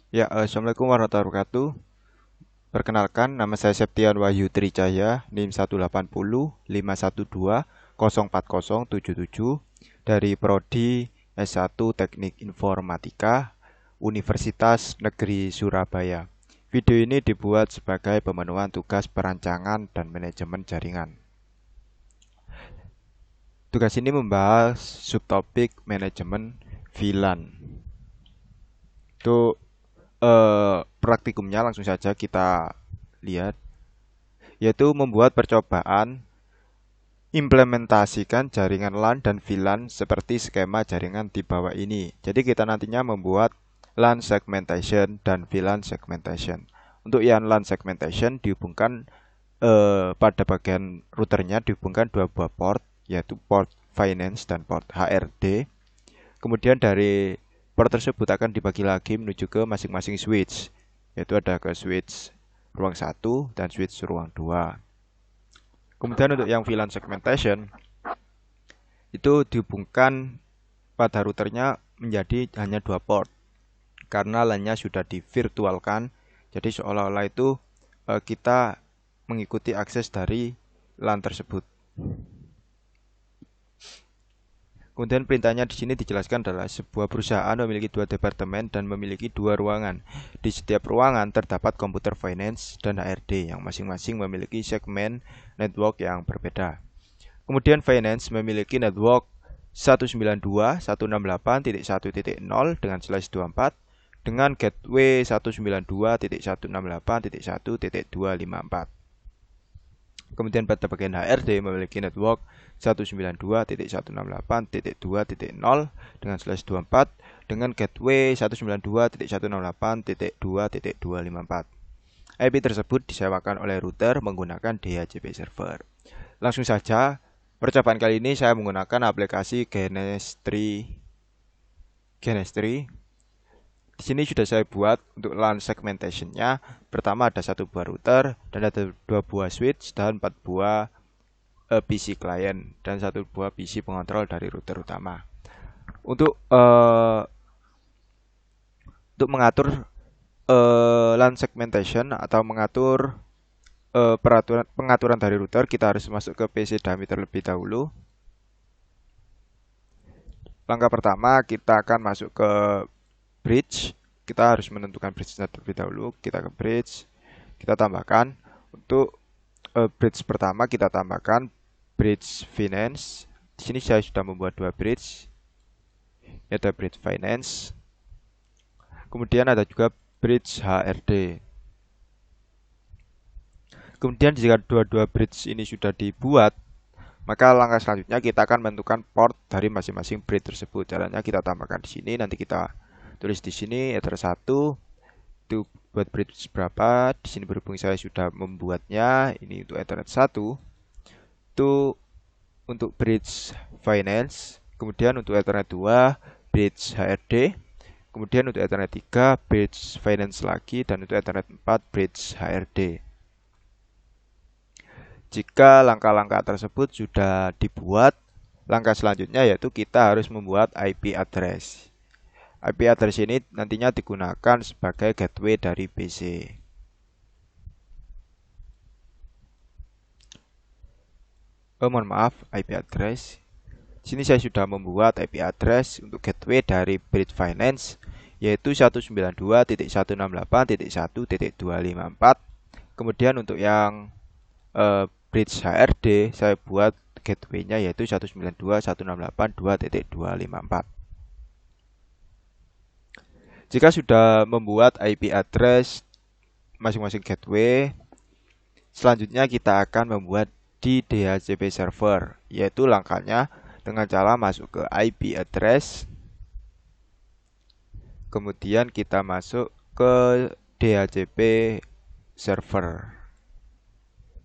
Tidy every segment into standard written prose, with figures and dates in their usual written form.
Ya, Assalamualaikum warahmatullahi wabarakatuh. Perkenalkan, nama saya Septian Wahyu Trijaya, NIM 18051204077 dari Prodi S1 Teknik Informatika Universitas Negeri Surabaya. Video ini dibuat sebagai pemenuhan tugas perancangan dan manajemen jaringan. Tugas ini membahas subtopik manajemen VLAN. Untuk praktikumnya langsung saja kita lihat, yaitu membuat percobaan implementasikan jaringan LAN dan VLAN seperti skema jaringan di bawah ini. Jadi kita nantinya membuat LAN segmentation dan VLAN segmentation. Untuk yang LAN segmentation dihubungkan pada bagian routernya dihubungkan dua buah port, yaitu port finance dan port HRD. Kemudian dari port tersebut akan dibagi lagi menuju ke masing-masing switch, yaitu ada ke switch ruang 1 dan switch ruang 2. Kemudian untuk yang VLAN segmentation itu dihubungkan pada routernya menjadi hanya dua port karena LAN-nya sudah divirtualkan. Jadi seolah-olah itu kita mengikuti akses dari LAN tersebut. Kemudian perintahnya di sini dijelaskan adalah sebuah perusahaan memiliki dua departemen dan memiliki dua ruangan. Di setiap ruangan terdapat komputer finance dan HRD yang masing-masing memiliki segmen network yang berbeda. Kemudian finance memiliki network 192.168.1.0 dengan slash 24 dengan gateway 192.168.1.254. Kemudian pada bagian HRD memiliki network 192.168.2.0 dengan slash 24 dengan gateway 192.168.2.254. IP tersebut disewakan oleh router menggunakan DHCP server. Langsung saja, percobaan kali ini saya menggunakan aplikasi Genestry. Di sini sudah saya buat untuk LAN segmentation-nya. Pertama ada satu buah router dan ada dua buah switch dan 4 buah PC client dan satu buah PC pengontrol dari router utama. Untuk mengatur LAN segmentation atau mengatur pengaturan dari router, kita harus masuk ke PC dummy terlebih dahulu. Langkah pertama kita akan masuk ke bridge. Kita harus menentukan bridge terlebih dahulu. Kita ke bridge, kita tambahkan untuk bridge pertama, kita tambahkan bridge finance. Di sini saya sudah membuat dua bridge. Ini ada bridge finance. Kemudian ada juga bridge HRD. Kemudian jika dua-dua bridge ini sudah dibuat, maka langkah selanjutnya kita akan menentukan port dari masing-masing bridge tersebut. Caranya kita tambahkan di sini, nanti kita tulis di sini Ether 1 itu buat bridge berapa. Di sini berhubung saya sudah membuatnya, ini untuk Ethernet 1 itu untuk bridge finance. Kemudian untuk Ethernet 2 bridge HRD. Kemudian untuk Ethernet 3 bridge finance lagi, dan untuk Ethernet 4 bridge HRD. Jika langkah-langkah tersebut sudah dibuat, langkah selanjutnya yaitu kita harus membuat IP address. IP address ini nantinya digunakan sebagai gateway dari PC. Mohon maaf, IP address. Di sini saya sudah membuat IP address untuk gateway dari bridge finance, yaitu 192.168.1.254. Kemudian untuk yang bridge HRD saya buat gateway-nya yaitu 192.168.2.254. Jika sudah membuat IP address masing-masing gateway, selanjutnya kita akan membuat di DHCP server, yaitu langkahnya dengan cara masuk ke IP address, kemudian kita masuk ke DHCP server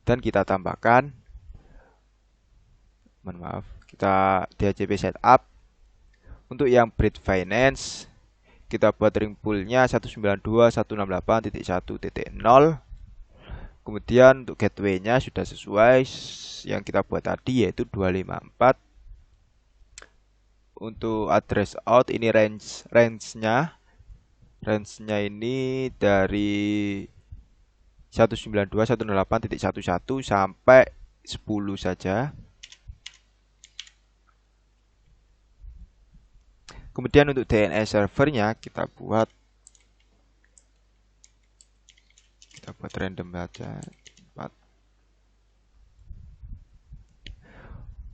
dan kita tambahkan, mohon maaf, kita DHCP setup. Untuk yang bridge finance kita buat ring poolnya 192.168.1.0. Kemudian untuk gateway-nya sudah sesuai yang kita buat tadi, yaitu 254. Untuk address out ini range-nya Range-nya ini dari 192.168.11 sampai 10 saja. Kemudian untuk DNS servernya kita buat random saja.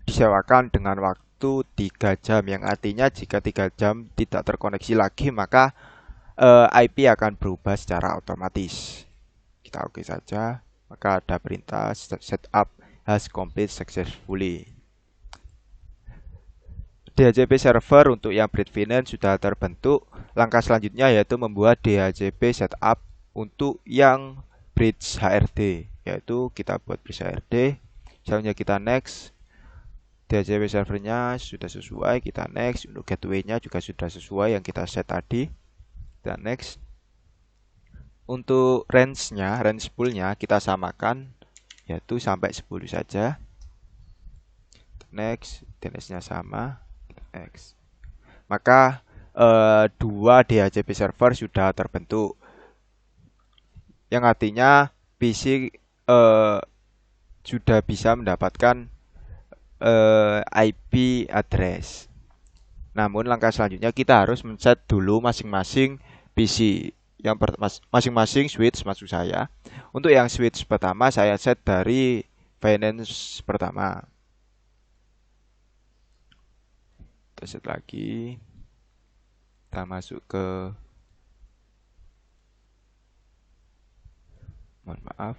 Disewakan dengan waktu 3 jam, yang artinya jika 3 jam tidak terkoneksi lagi maka IP akan berubah secara otomatis. Kita oke saja, maka ada perintah setup has complete successfully. DHCP server untuk yang Breadfast sudah terbentuk. Langkah selanjutnya yaitu membuat DHCP setup untuk yang bridge HRD, yaitu kita buat bridge HRD. Selanjutnya kita next. DHCP servernya sudah sesuai, kita next. Untuk gateway-nya juga sudah sesuai yang kita set tadi, kita next. Untuk range-nya, range pool-nya kita samakan, yaitu sampai 10 saja. Next, DNS-nya sama, next. Maka dua DHCP server sudah terbentuk, yang artinya PC sudah bisa mendapatkan IP address. Namun langkah selanjutnya kita harus men-set dulu masing-masing PC. Yang masing-masing switch maksud saya. Untuk yang switch pertama saya set dari Binance pertama. Kita set lagi. Kita masuk ke, mohon maaf,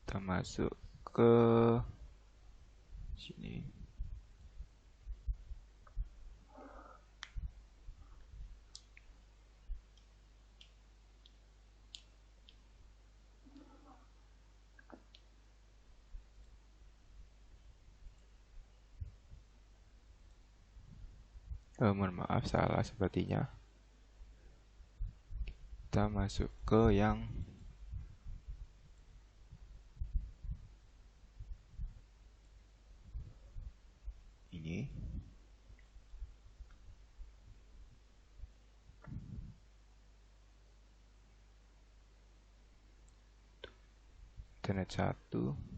kita masuk ke sini. Mohon maaf, salah sepertinya. Kita masuk ke yang ini. Internet 1.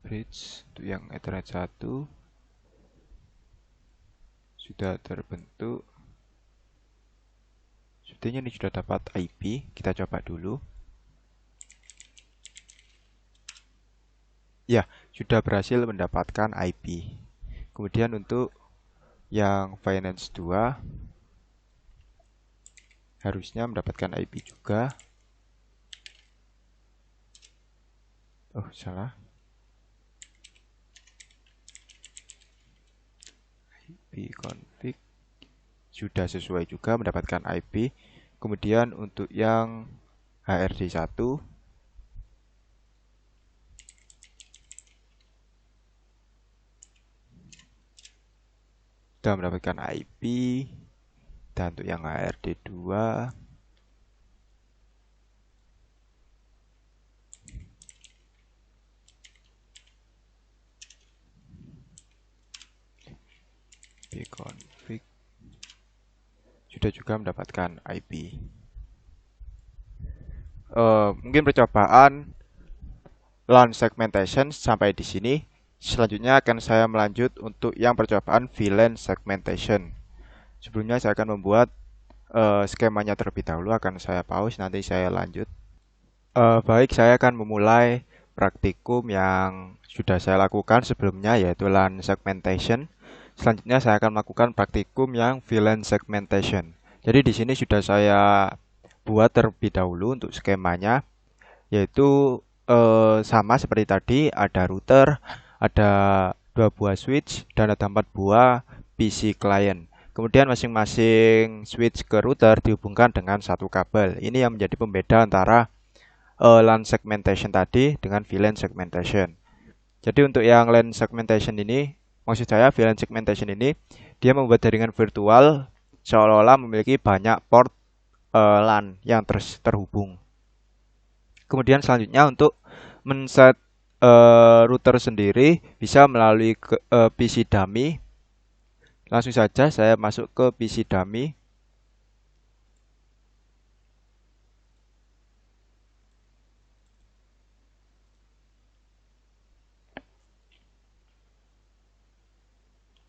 Bridge untuk yang Ethernet 1 sudah terbentuk. Sepertinya ini sudah dapat IP. Kita coba dulu. Ya, sudah berhasil mendapatkan IP. Kemudian untuk yang Binance 2 harusnya mendapatkan IP juga. Oh, salah. IP config sudah sesuai juga mendapatkan IP. Kemudian untuk yang HRD 1 sudah mendapatkan IP. Dan untuk yang HRD 2 config sudah juga mendapatkan IP. Mungkin percobaan LAN segmentation sampai di sini. Selanjutnya akan saya melanjut untuk yang percobaan VLAN segmentation. Sebelumnya saya akan membuat skemanya terlebih dahulu, akan saya pause, nanti saya lanjut. Baik, saya akan memulai praktikum yang sudah saya lakukan sebelumnya, yaitu LAN segmentation. Selanjutnya saya akan melakukan praktikum yang VLAN segmentation. Jadi di sini sudah saya buat terlebih dahulu untuk skemanya, yaitu sama seperti tadi, ada router, ada 2 buah switch, dan ada 4 buah PC client. Kemudian masing-masing switch ke router dihubungkan dengan satu kabel. Ini yang menjadi pembeda antara LAN segmentation tadi dengan VLAN segmentation. Jadi untuk yang LAN segmentation ini, maksud saya VLAN segmentation ini, dia membuat jaringan virtual seolah-olah memiliki banyak port LAN yang terhubung. Kemudian selanjutnya untuk men-set router sendiri bisa melalui PC dummy. Langsung saja saya masuk ke PC dummy.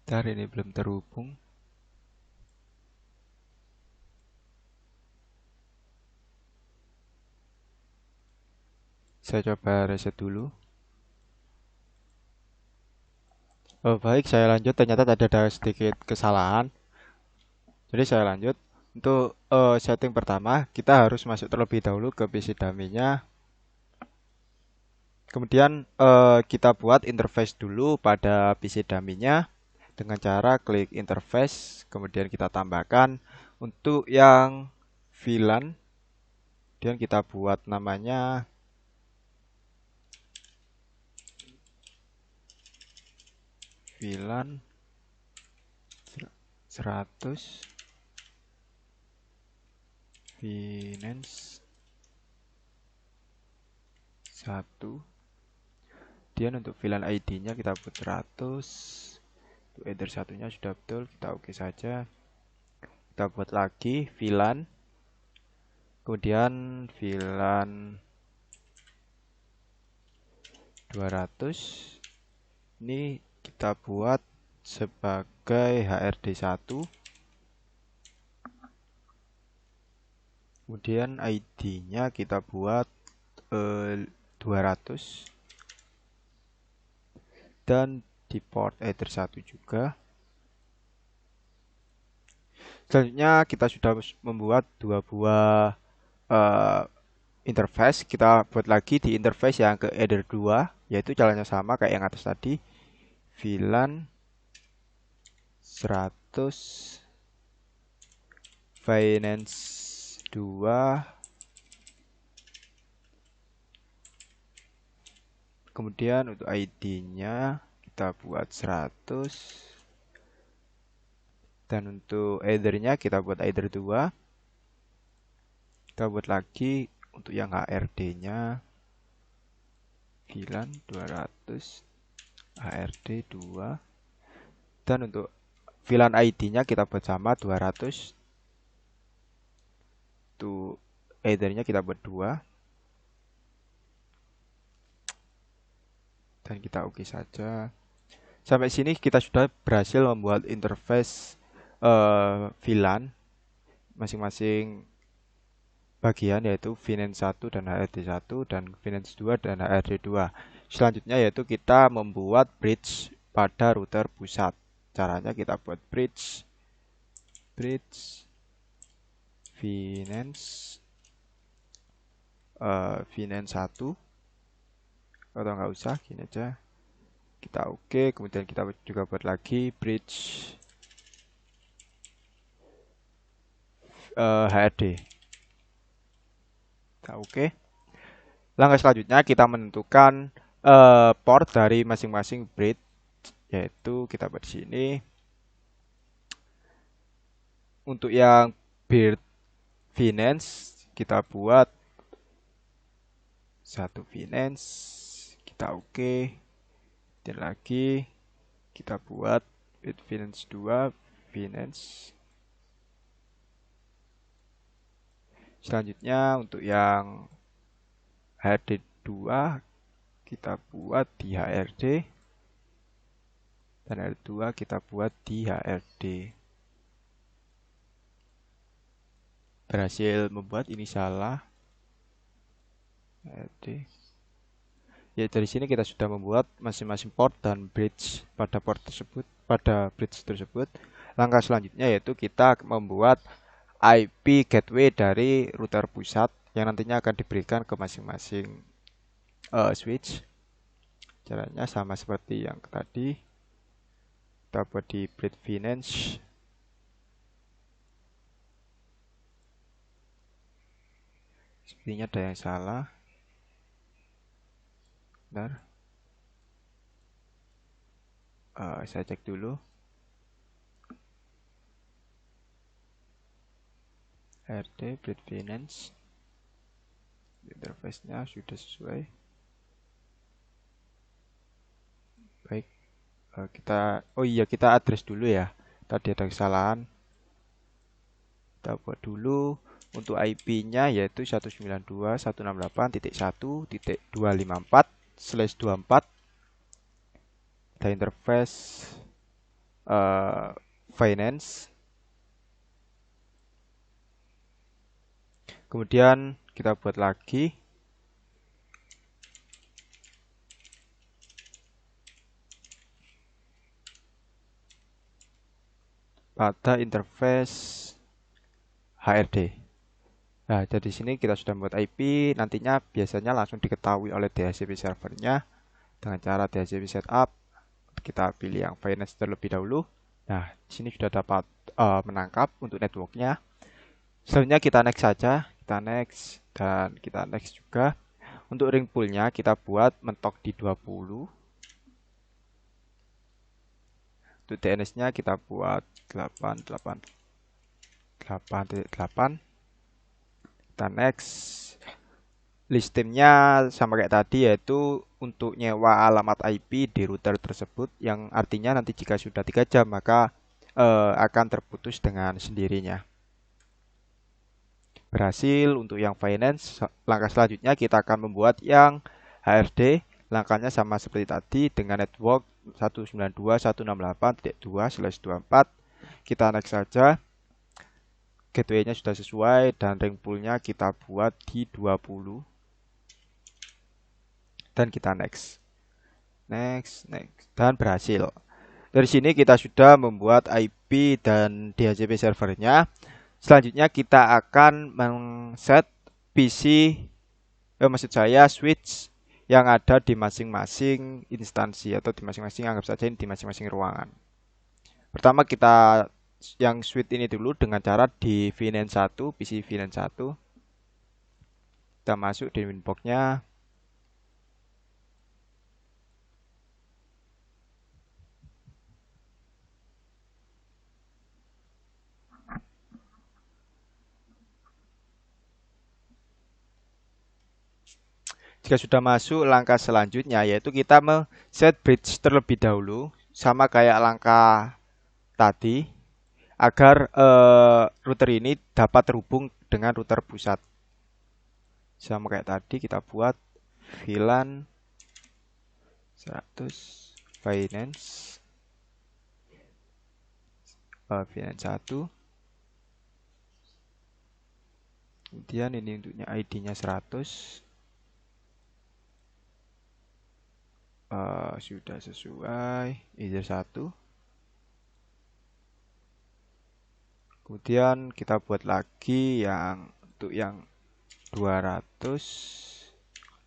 Bentar, ini belum terhubung. Saya coba reset dulu. Oh, baik, saya lanjut. Ternyata ada sedikit kesalahan. Jadi saya lanjut. Untuk setting pertama, kita harus masuk terlebih dahulu ke PC dummy-nya. Kemudian kita buat interface dulu pada PC dummy-nya dengan cara klik interface. Kemudian kita tambahkan untuk yang VLAN. Kemudian kita buat namanya VLAN 100 Finance 1. Kemudian untuk VLAN ID-nya kita buat 100. Untuk header satunya sudah betul, kita oke saja. Kita buat lagi VLAN. Kemudian VLAN 200. Ini kita buat sebagai HRD1. Kemudian ID-nya kita buat 200. Dan di port header 1 juga. Selanjutnya kita sudah membuat dua buah interface. Kita buat lagi di interface yang ke header 2, yaitu caranya sama kayak yang atas tadi. VLAN 100 Finance 2. Kemudian untuk ID-nya kita buat 100. Dan untuk header-nya kita buat header 2. Kita buat lagi untuk yang HRD-nya VLAN 200 HRD 2. Dan untuk VLAN ID-nya kita buat sama 200. Untuk header-nya kita buat 2. Dan kita oke saja. Sampai sini kita sudah berhasil membuat interface VLAN masing-masing bagian, yaitu Finance 1 dan HRD 1 dan Finance 2 dan HRD 2. Selanjutnya yaitu kita membuat bridge pada router pusat. Caranya kita buat bridge Finance 1, atau nggak usah, gini aja. Kita oke. Kemudian kita juga buat lagi bridge HRD. Kita oke. Langkah selanjutnya kita menentukan port dari masing-masing bridge, yaitu kita buat di sini. Untuk yang bridge Finance kita buat 1 Finance, kita oke. Dan lagi kita buat bridge Finance 2 Finance. Selanjutnya untuk yang HRD 2 kita buat di HRD, dan HRD 2 kita buat di HRD. Berhasil membuat, ini salah. HRD. Ya, dari sini kita sudah membuat masing-masing port dan bridge pada bridge tersebut. Langkah selanjutnya yaitu kita membuat IP gateway dari router pusat yang nantinya akan diberikan ke masing-masing switch. Caranya sama seperti yang tadi. Kita buat di bridge Finance. Sepertinya ada yang salah. Bentar. Saya cek dulu. RD bridge Finance. Interface-nya sudah sesuai. Baik, kita address dulu ya. Tadi ada kesalahan. Kita buat dulu untuk IP-nya yaitu 192.168.1.254/24. Ada interface finance. Kemudian kita buat lagi pada interface HRD. Nah, jadi sini kita sudah membuat IP, nantinya biasanya langsung diketahui oleh DHCP servernya dengan cara DHCP setup. Kita pilih yang finance terlebih dahulu. Nah, di sini sudah dapat menangkap untuk networknya. Selanjutnya kita next saja, kita next dan kita next juga. Untuk ring poolnya kita buat mentok di 20. Untuk DNS-nya kita buat 8.8.8. Kita next. Listimnya sama kayak tadi, yaitu untuk nyewa alamat IP di router tersebut, yang artinya nanti jika sudah 3 jam maka akan terputus dengan sendirinya. Berhasil untuk yang finance. Langkah selanjutnya kita akan membuat yang HRD. Langkahnya sama seperti tadi dengan network 192.168.2/24. Kita next saja. Gateway-nya sudah sesuai dan ring pool-nya kita buat di 20. Dan kita next, dan berhasil. Dari sini kita sudah membuat IP dan DHCP servernya. Selanjutnya kita akan men-set PC, maksud saya switch yang ada di masing-masing instansi atau di masing-masing, anggap saja ini di masing-masing ruangan. Pertama kita yang switch ini dulu dengan cara di VNAND 1, PC VNAND 1. Kita masuk di winbox-nya. Jika sudah masuk, langkah selanjutnya yaitu kita set bridge terlebih dahulu, sama kayak langkah tadi, agar router ini dapat terhubung dengan router pusat. Sama kayak tadi kita buat VLAN 100 finance VLAN 1. Kemudian ini untuknya ID-nya 100. Sudah sesuai, either 1. Kemudian kita buat lagi yang untuk yang 200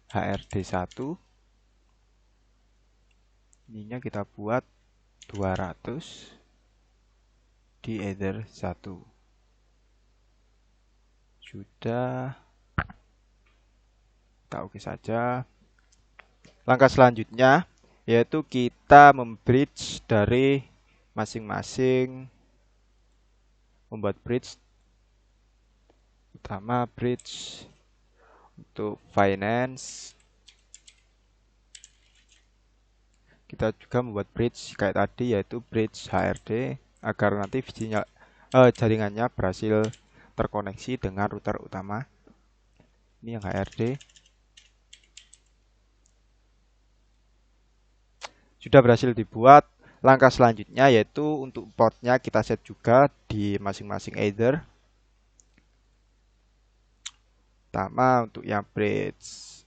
HRD 1. Ininya kita buat 200 di Ether 1. Sudah, kita oke saja. Langkah selanjutnya yaitu kita membridge dari masing-masing, membuat bridge. Pertama bridge untuk finance. Kita juga membuat bridge kayak tadi, yaitu bridge HRD, agar nanti jaringannya berhasil terkoneksi dengan router utama. Ini yang HRD. Sudah berhasil dibuat. Langkah selanjutnya yaitu untuk portnya kita set juga di masing-masing Ether. Pertama untuk yang bridge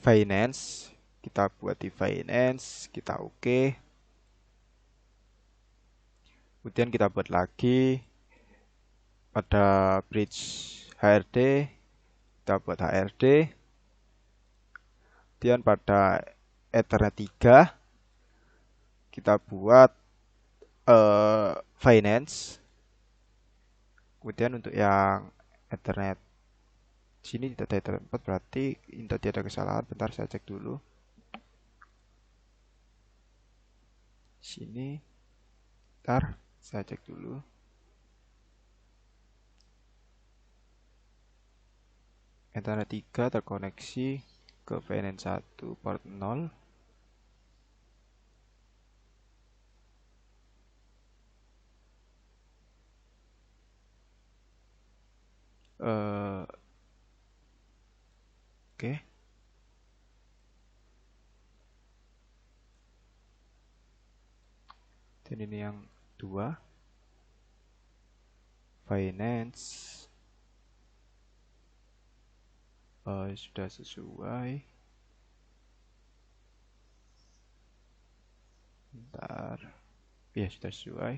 finance, kita buat di finance, kita oke. Kemudian kita buat lagi pada bridge HRD, kita buat HRD. Kemudian pada Ethernet 3 kita buat finance. Kemudian untuk yang Ethernet sini tidak ada Ethernet 4, berarti ini tadi ada kesalahan. Bentar saya cek dulu. Sini, bentar saya cek dulu. Ethernet 3 terkoneksi ke VNN 1 port 0. Oke. Dan ini yang 2. Finance. Sudah sesuai. Bentar. Ya, sudah sesuai.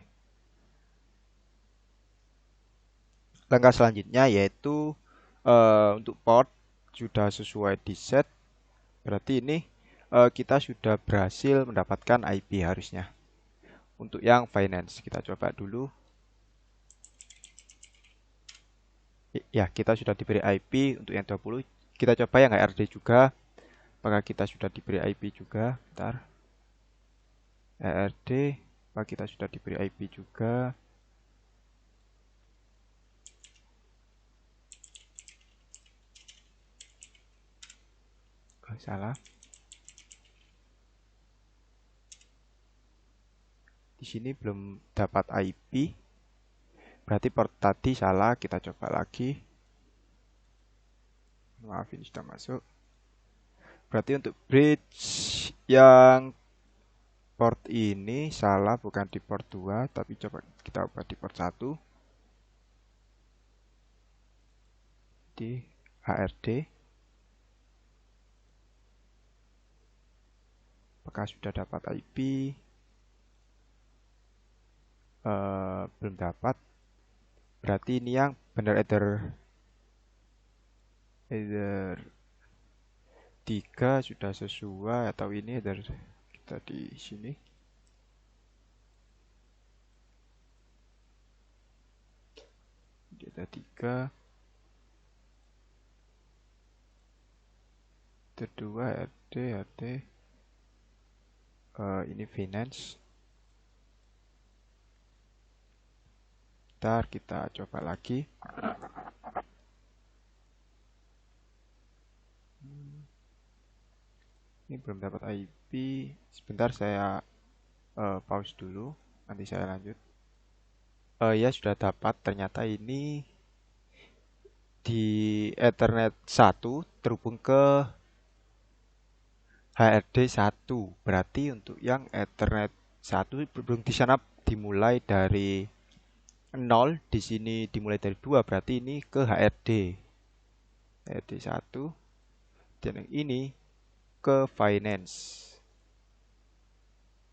Langkah selanjutnya yaitu untuk port sudah sesuai di set. Berarti ini kita sudah berhasil mendapatkan IP harusnya. Untuk yang finance kita coba dulu. Ya, kita sudah diberi IP untuk yang 20. Kita coba yang HRD juga. Apakah kita sudah diberi IP juga? Bentar. HRD, apakah kita sudah diberi IP juga? Oh, salah. Di sini belum dapat IP. Berarti port tadi salah. Kita coba lagi. Maaf, ini sudah masuk. Berarti untuk bridge yang port ini salah, bukan di port 2, tapi coba kita ubah di port 1. Di HRD. Apakah sudah dapat IP? Belum dapat. Berarti ini yang benar either 3 sudah sesuai atau ini either kita di sini. Ada 3. Kedua RD. Ini finance. Ntar kita coba lagi. Ini belum dapat IP. Sebentar saya pause dulu. Nanti saya lanjut. Ya sudah dapat. Ternyata ini di Ethernet 1 terhubung ke HRD 1. Berarti untuk yang Ethernet 1 belum di sana dimulai dari 0, di sini dimulai dari 2, berarti ini ke HRD. HRD 1 dan yang ini ke finance.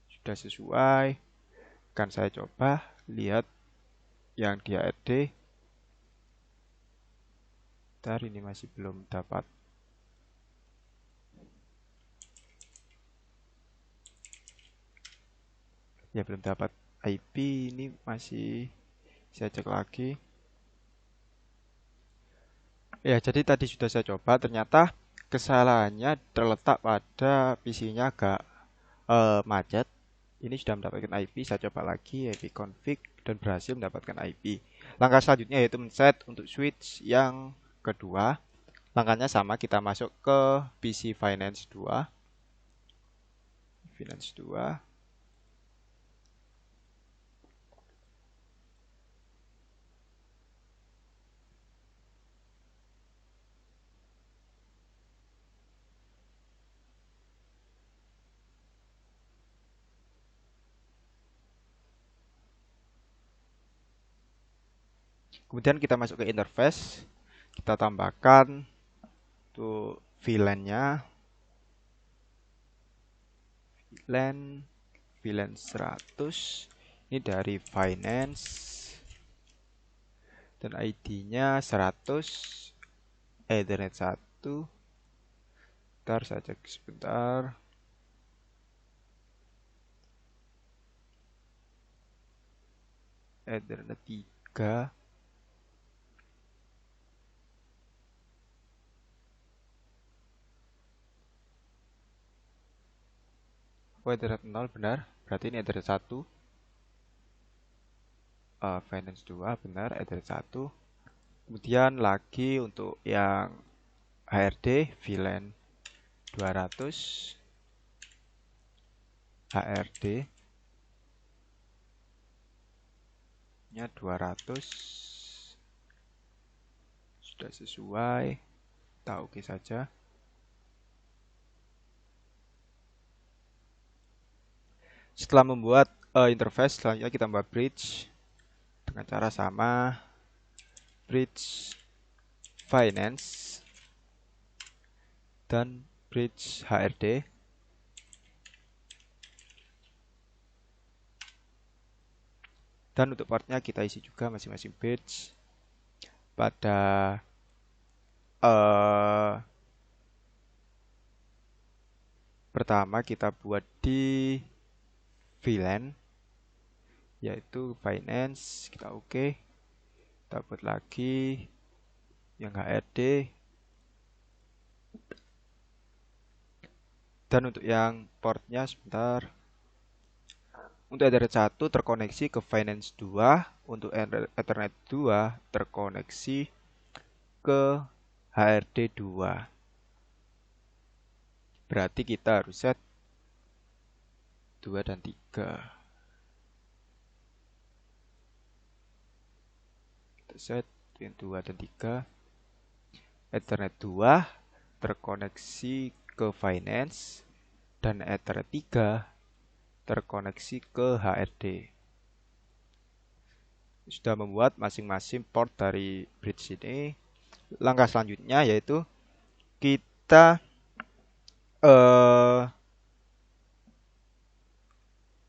Sudah sesuai. Kan saya coba lihat yang di HRD. Bentar, ini masih belum dapat. Ya, belum dapat IP. Ini masih saya cek lagi. Ya, jadi tadi sudah saya coba, ternyata kesalahannya terletak pada PC-nya agak macet. Ini sudah mendapatkan IP, saya coba lagi IP config dan berhasil mendapatkan IP. Langkah selanjutnya yaitu men-set untuk switch yang kedua. Langkahnya sama, kita masuk ke PC Finance 2. Finance 2. Kemudian kita masuk ke interface. Kita tambahkan tuh VLAN-nya. VLAN 100. Ini dari finance. Dan ID-nya 100. Ethernet 1. Bentar, saya cek sebentar. Ethernet 3. Oh, Ethernet 0 benar. Berarti ini Ethernet 1. Finance 2 benar, Ethernet 1. Kemudian lagi untuk yang HRD VLAN 200 HRD nya 200 sudah sesuai, kita oke saja. Setelah membuat interface, selanjutnya kita membuat bridge dengan cara sama, bridge finance dan bridge HRD. Dan untuk partnya kita isi juga masing-masing bridge pada pertama kita buat di VLAN yaitu finance, kita oke. Kita buat lagi yang HRD. Dan untuk yang portnya sebentar. Untuk Ethernet 1 terkoneksi ke Finance 2, untuk Ethernet 2 terkoneksi ke HRD 2. Berarti kita harus set 2 dan 3. Kita set 2 dan 3. Ethernet 2 terkoneksi ke Finance dan Ethernet 3 terkoneksi ke HRD. Sudah membuat masing-masing port dari bridge ini. Langkah selanjutnya yaitu kita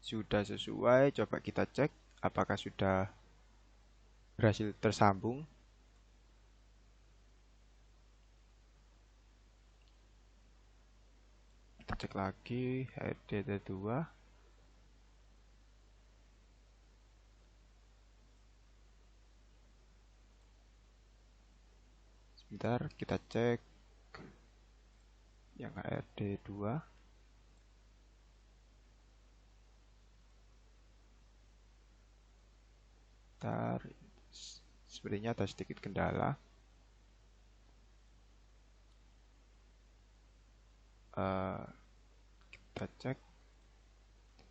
sudah sesuai, coba kita cek apakah sudah berhasil tersambung. Kita cek lagi HRD 2. Sebentar, kita cek yang HRD 2. Bentar, sebenarnya ada sedikit kendala. Kita cek,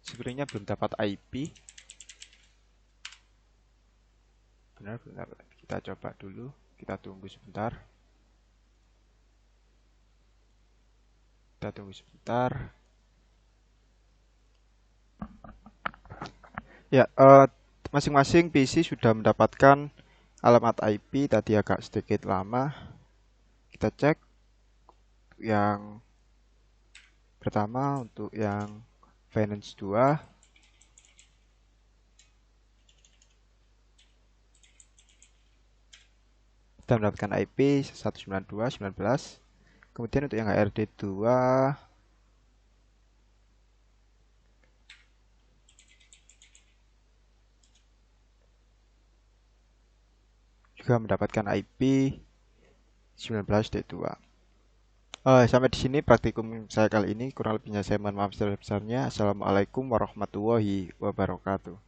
sebenarnya belum dapat IP. Benar, kita coba dulu, kita tunggu sebentar. Ya, masing-masing PC sudah mendapatkan alamat IP, tadi agak sedikit lama. Kita cek yang pertama untuk yang Finance 2. Kita mendapatkan IP 192.19. Kemudian untuk yang HRD 2 juga mendapatkan IP 19.2. Sampai di sini praktikum saya kali ini. Kurang lebihnya saya mohon maaf sebesar-besarnya. Assalamualaikum warahmatullahi wabarakatuh.